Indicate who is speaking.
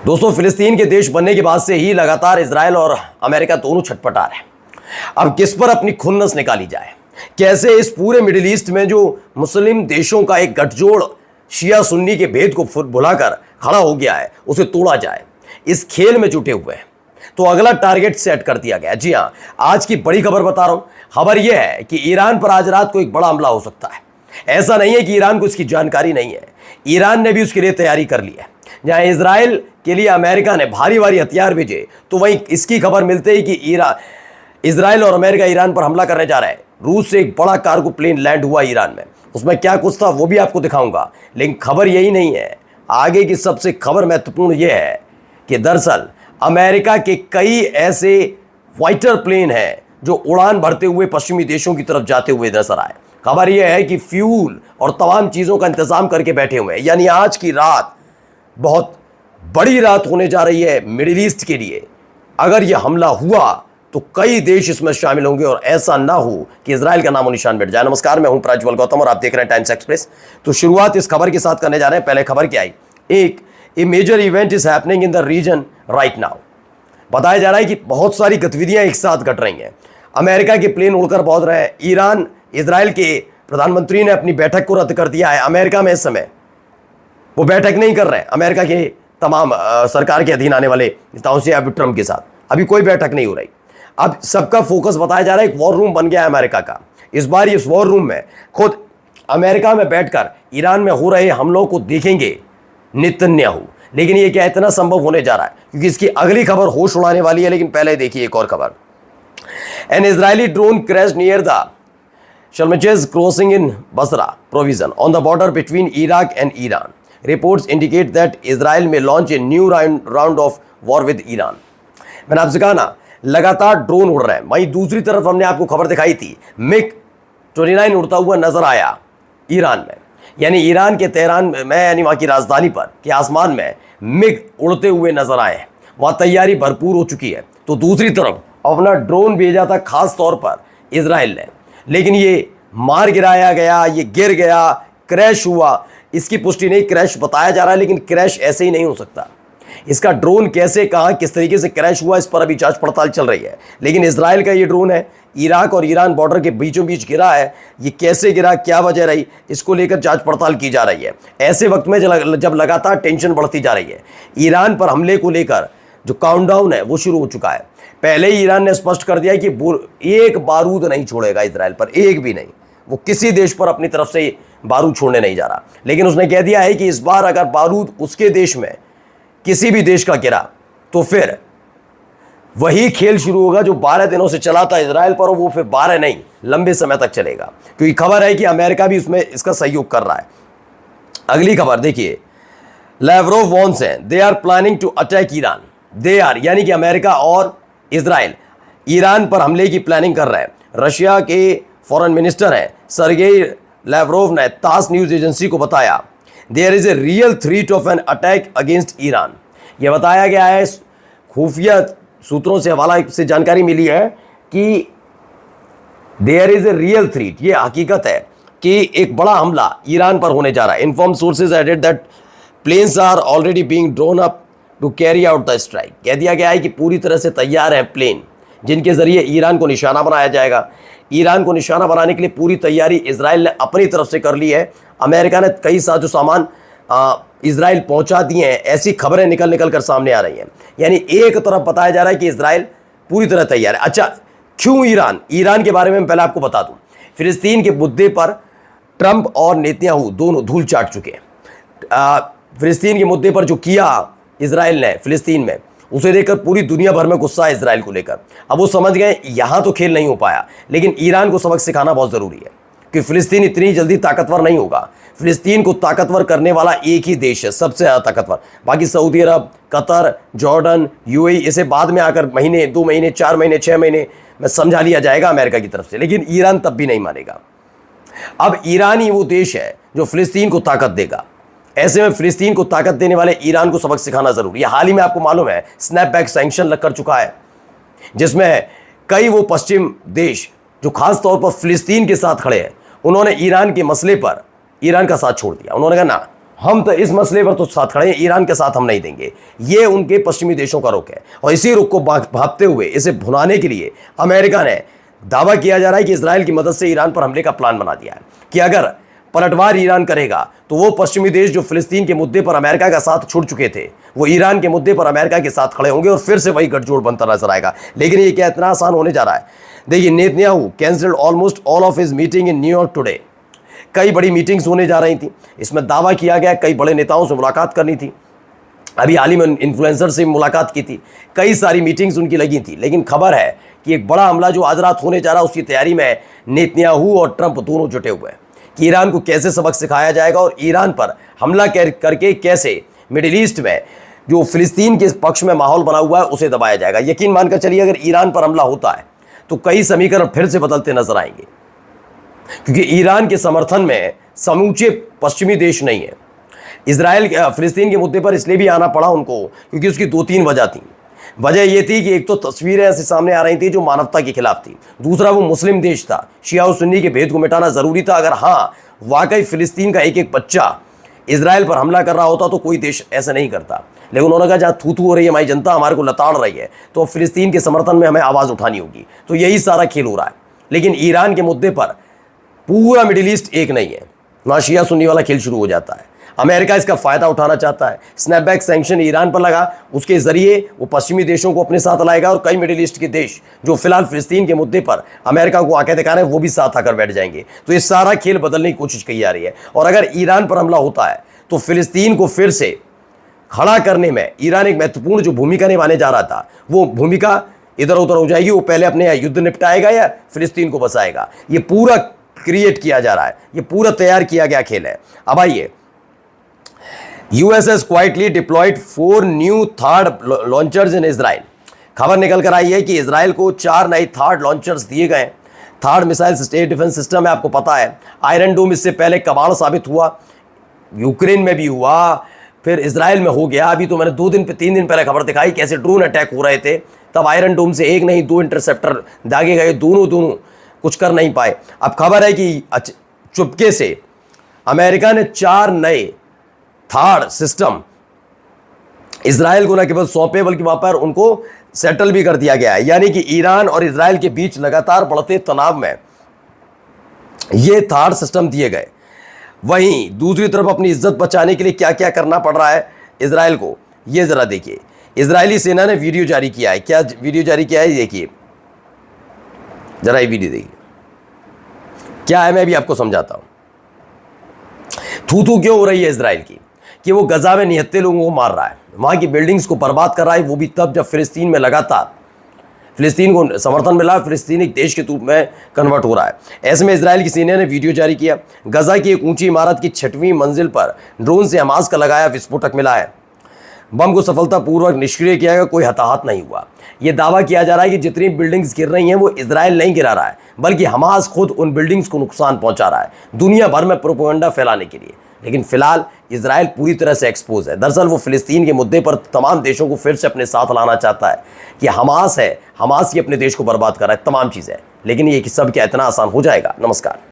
Speaker 1: दोस्तों, फिलिस्तीन के देश बनने के बाद से ही लगातार इजराइल और अमेरिका दोनों छटपटा रहे हैं। अब किस पर अपनी खुन्नस निकाली जाए, कैसे इस पूरे मिडिल ईस्ट में जो मुस्लिम देशों का एक गठजोड़ शिया सुन्नी के भेद को भुलाकर खड़ा हो गया है उसे तोड़ा जाए, इस खेल में जुटे हुए हैं। तो अगला टारगेट सेट कर दिया गया। जी हाँ, आज की बड़ी खबर बता रहा हूं। खबर यह है कि ईरान पर आज रात को एक बड़ा हमला हो सकता है। ऐसा नहीं है कि ईरान को इसकी जानकारी नहीं है, ईरान ने भी उसके लिए तैयारी कर ली है। जहां इजराइल के लिए अमेरिका ने भारी भारी हथियार भेजे, तो वहीं इसकी खबर मिलते ही कि इजराइल और अमेरिका ईरान पर हमला करने जा रहे हैं। रूस से एक बड़ा कार्गो प्लेन लैंड हुआ ईरान में, उसमें क्या कुछ था वो भी आपको दिखाऊंगा। लेकिन खबर यही नहीं है, आगे की सबसे खबर महत्वपूर्ण यह है कि दरअसल अमेरिका के कई ऐसे फाइटर प्लेन हैं जो उड़ान भरते हुए पश्चिमी देशों की तरफ जाते हुए नजर आए। खबर यह है कि फ्यूल और तमाम चीज़ों का इंतजाम करके बैठे हुए हैं। यानी आज की रात बहुत बड़ी रात होने जा रही है मिडिल ईस्ट के लिए। अगर यह हमला हुआ तो कई देश इसमें शामिल होंगे और ऐसा ना हो कि इजराइल का नामो निशान मिट जाए। नमस्कार, मैं हूं प्रज्वल गौतम और आप देख रहे हैं टाइम्स एक्सप्रेस। तो शुरुआत इस खबर के साथ करने जा रहे हैं। पहले खबर क्या आई, a major event is happening in the region right now. बताया जा रहा है कि बहुत सारी गतिविधियां एक साथ घट रही हैं। अमेरिका के प्लेन उड़कर पहुंच रहे हैं। ईरान इजराइल के प्रधानमंत्री ने अपनी बैठक को रद्द कर दिया है। अमेरिका में इस समय वो बैठक नहीं कर रहे हैं अमेरिका के तमाम सरकार के अधीन आने वाले नेताओं से, अभी ट्रंप के साथ अभी कोई बैठक नहीं हो रही। अब सबका फोकस बताया जा रहा है एक वॉर रूम बन गया है अमेरिका का। इस बार इस वॉर रूम में खुद अमेरिका में बैठकर ईरान में हो रहे हमलों को देखेंगे नेतन्याहू। लेकिन ये क्या इतना संभव होने जा रहा है, क्योंकि इसकी अगली खबर होश उड़ाने वाली है। लेकिन पहले देखिए एक और खबर। An Israeli drone crash near the Shalamcheh crossing in Basra province on the border between Iraq and Iran. Reports indicate that Israel may launch a new round of war with Iran। मैंने आपसे कहा ना, लगातार drone उड़ रहे हैं। वहीं दूसरी तरफ हमने आपको खबर दिखाई थी, मिग 29 उड़ता हुआ नजर आया ईरान में। यानी ईरान के तेहरान में, यानी वहाँ की राजधानी पर के आसमान में मिग उड़ते हुए नजर आए हैं। वहाँ तैयारी भरपूर हो चुकी है। तो दूसरी तरफ अपना ड्रोन भेजा था खास तौर पर इजराइल ने, लेकिन ये मार गिराया गया, ये गिर गया, क्रैश हुआ। इसकी पुष्टि नहीं, क्रैश बताया जा रहा है, लेकिन क्रैश ऐसे ही नहीं हो सकता। इसका ड्रोन कैसे, कहां, किस तरीके से क्रैश हुआ, इस पर अभी जांच पड़ताल चल रही है। लेकिन इजराइल का ये ड्रोन है, इराक और ईरान बॉर्डर के बीचों बीच गिरा है। ये कैसे गिरा, क्या वजह रही, इसको लेकर जांच पड़ताल की जा रही है। ऐसे वक्त में जब लगातार टेंशन बढ़ती जा रही है, ईरान पर हमले को लेकर जो काउंटडाउन है वो शुरू हो चुका है। पहले ही ईरान ने स्पष्ट कर दिया कि एक बारूद नहीं छोड़ेगा इजराइल पर, एक भी नहीं। वो किसी देश पर अपनी तरफ से बारूद छोड़ने नहीं जा रहा। लेकिन उसने कह दिया है कि इस बार अगर बारूद उसके देश में किसी भी देश का गिरा तो फिर वही खेल शुरू होगा जो 12 दिनों से चला था इजराइल पर, और वो फिर 12 नहीं, लंबे समय तक चलेगा। क्योंकि खबर है कि अमेरिका भी उसमें इसका सहयोग कर रहा है। अगली खबर देखिए, लैवरोव वॉन्स हैं they are planning to attack Iran. They are यानी कि अमेरिका और इजराइल ईरान पर हमले की प्लानिंग कर रहे हैं। रशिया के फॉरेन मिनिस्टर हैं सर्गेई लैवरोव ने तास न्यूज एजेंसी को बताया, there is a real threat of an attack against Iran. यह बताया गया है, खुफिया सूत्रों से हवाला से जानकारी मिली है कि there is a real threat, यह हकीकत है कि एक बड़ा हमला ईरान पर होने जा रहा है। Inform sources added that planes are already being drawn up to carry out the strike. कह दिया गया है कि पूरी तरह से तैयार हैं प्लेन जिनके जरिए ईरान को निशाना बनाया जाएगा। ईरान को निशाना बनाने के लिए पूरी तैयारी इजराइल ने अपनी तरफ से कर ली है। अमेरिका ने कई साजो सामान इजराइल पहुंचा दिए हैं। ऐसी खबरें निकल कर सामने आ रही हैं। यानी एक तरफ बताया जा रहा है कि इजराइल पूरी तरह तैयार है। अच्छा, क्यों ईरान के बारे में पहले आपको बता दूं। फिलिस्तीन के मुद्दे पर ट्रंप और नेतन्याहू दोनों धूल चाट चुके हैं। फिलिस्तीन के मुद्दे पर जो किया इजराइल ने फिलिस्तीन में, उसे लेकर पूरी दुनिया भर में गुस्सा है इजराइल को लेकर। अब वो समझ गए यहां तो खेल नहीं हो पाया, लेकिन ईरान को सबक सिखाना बहुत जरूरी है कि फिलिस्तीन इतनी जल्दी ताकतवर नहीं होगा। फिलिस्तीन को ताकतवर करने वाला एक ही देश है, सबसे ज्यादा ताकतवर। बाकी सऊदी अरब, कतर, जॉर्डन, यूएई, इसे बाद में आकर महीने, 2 महीने, 4 महीने, 6 महीने में समझा लिया जाएगा अमेरिका की तरफ से। लेकिन ईरान तब भी नहीं मानेगा। अब ईरान ही वो देश है जो फिलिस्तीन को ताकत देगा। ऐसे में फिलिस्तीन को ताकत देने वाले ईरान को सबक सिखाना जरूरी है। हाल ही में आपको मालूम है स्नैपबैक सैंक्शन लग कर चुका है, जिसमें कई वो पश्चिम देश जो खास तौर पर फिलिस्तीन के साथ खड़े हैं, उन्होंने ईरान के मसले पर ईरान का साथ छोड़ दिया। उन्होंने कहा ना, हम तो इस मसले पर तो साथ खड़े हैं, ईरान के साथ हम नहीं देंगे। ये उनके पश्चिमी देशों का रुख है और इसी रुख को भांपते हुए इसे भुनाने के लिए अमेरिका ने दावा किया जा रहा है कि इजराइल की मदद से ईरान पर हमले का प्लान बना दिया है कि अगर पलटवार ईरान करेगा तो वो पश्चिमी देश जो फिलिस्तीन के मुद्दे पर अमेरिका का साथ छोड़ चुके थे वो ईरान के मुद्दे पर अमेरिका के साथ खड़े होंगे और फिर से वही गठजोड़ बनता नजर आएगा। लेकिन ये क्या इतना आसान होने जा रहा है? देखिए, Netanyahu cancelled almost all of his meeting in New York today. कई बड़ी मीटिंग्स होने जा रही थी, इसमें दावा किया गया कई बड़े नेताओं से मुलाकात करनी थी, अभी हाल ही में इन्फ्लुएंसर से मुलाकात की थी, कई सारी मीटिंग्स उनकी लगी थी। लेकिन खबर है कि एक बड़ा हमला जो आज रात होने जा रहा है उसकी तैयारी में नेतन्याहू और ट्रंप दोनों जुटे हुए हैं कि ईरान को कैसे सबक सिखाया जाएगा और ईरान पर हमला करके कैसे मिडिल ईस्ट में जो फिलिस्तीन के पक्ष में माहौल बना हुआ है उसे दबाया जाएगा। यकीन मानकर चलिए, अगर ईरान पर हमला होता है तो कई समीकरण फिर से बदलते नजर आएंगे, क्योंकि ईरान के समर्थन में समूचे पश्चिमी देश नहीं है। इजराइल फिलिस्तीन के मुद्दे पर इसलिए भी आना पड़ा उनको क्योंकि उसकी 2-3 वजह थी। वजह यह थी कि एक तो तस्वीरें ऐसे सामने आ रही थी जो मानवता के खिलाफ थी, दूसरा वो मुस्लिम देश था, शिया और सुन्नी के भेद को मिटाना जरूरी था। अगर हाँ वाकई फिलिस्तीन का एक एक बच्चा इजराइल पर हमला कर रहा होता तो कोई देश ऐसा नहीं करता। लेकिन उन्होंने कहा जहाँ थू थू हो रही है, हमारी जनता हमारे को लताड़ रही है, तो फिलिस्तीन के समर्थन में हमें आवाज़ उठानी होगी। तो यही सारा खेल हो रहा है। लेकिन ईरान के मुद्दे पर पूरा मिडिल ईस्ट एक नहीं है, वहाँ शिया सुन्नी वाला खेल शुरू हो जाता है। अमेरिका इसका फ़ायदा उठाना चाहता है, स्नैपबैक सैंक्शन ईरान पर लगा, उसके ज़रिए वो पश्चिमी देशों को अपने साथ लाएगा और कई मिडिल ईस्ट के देश जो फिलहाल फिलिस्तीन के मुद्दे पर अमेरिका को आके दिखा रहे हैं वो भी साथ आकर बैठ जाएंगे। तो ये सारा खेल बदलने की कोशिश की जा रही है। और अगर ईरान पर हमला होता है तो फिलिस्तीन को फिर से खड़ा करने में ईरान एक महत्वपूर्ण जो भूमिका निभाने जा रहा था वो भूमिका इधर उधर हो जाएगी। वो पहले अपने युद्ध निपटाएगा या फिलिस्तीन को बचाएगा, ये पूरा क्रिएट किया जा रहा है, ये पूरा तैयार किया गया खेल है। अब आइए, US has quietly deployed 4 new THAAD launchers in Israel। खबर निकल कर आई है कि इजराइल को 4 नए THAAD लॉन्चर्स दिए गए। THAAD missile state defence system है, आपको पता है। आयरन डोम इससे पहले कमाल साबित हुआ, यूक्रेन में भी हुआ, फिर इजराइल में हो गया। अभी तो मैंने 3 दिन पहले खबर दिखाई कैसे ड्रोन अटैक हो रहे थे, तब आयरन डोम से एक नहीं 2 इंटरसेप्टर दागे गए, दोनों कुछ कर नहीं पाए। अब खबर है कि चुपके से अमेरिका ने 4 नए THAAD सिस्टम इजराइल को न केवल सौंपे बल्कि वहां पर उनको सेटल भी कर दिया गया है। यानी कि ईरान और इजराइल के बीच लगातार बढ़ते तनाव में ये THAAD सिस्टम दिए गए। वहीं दूसरी तरफ अपनी इज्जत बचाने के लिए क्या क्या करना पड़ रहा है इजराइल को, ये जरा देखिए। इजरायली सेना ने वीडियो जारी किया है। क्या वीडियो जारी किया है, देखिए जरा ये वीडियो देखिए क्या है, मैं भी आपको समझाता हूं। थू क्यों हो रही है इजराइल की कि वो गजा में निहत्ते लोगों को मार रहा है, वहां की बिल्डिंग्स को बर्बाद कर रहा है, वो भी तब जब फिलिस्तीन में लगातार फिलिस्तीन को समर्थन मिला, फिलिस्तीन एक देश के रूप में कन्वर्ट हो रहा है। ऐसे में इजराइल की सेना ने वीडियो जारी किया। गजा की एक ऊंची इमारत की 6वीं मंजिल पर ड्रोन से हमास का लगाया विस्फोटक मिला है। बम को सफलतापूर्वक निष्क्रिय किया गया, कोई हताहत नहीं हुआ। यह दावा किया जा रहा है कि जितनी बिल्डिंग्स गिर रही हैं वो इजराइल नहीं गिरा रहा है, बल्कि हमास खुद उन बिल्डिंग्स को नुकसान पहुंचा रहा है दुनिया भर में प्रोपेगेंडा फैलाने के लिए। लेकिन फिलहाल इजराइल पूरी तरह से एक्सपोज है। दरअसल वो फिलिस्तीन के मुद्दे पर तमाम देशों को फिर से अपने साथ लाना चाहता है कि हमास है, हमास ही अपने देश को बर्बाद कर रहा है, तमाम चीज़ें। लेकिन ये सब क्या इतना आसान हो जाएगा? नमस्कार।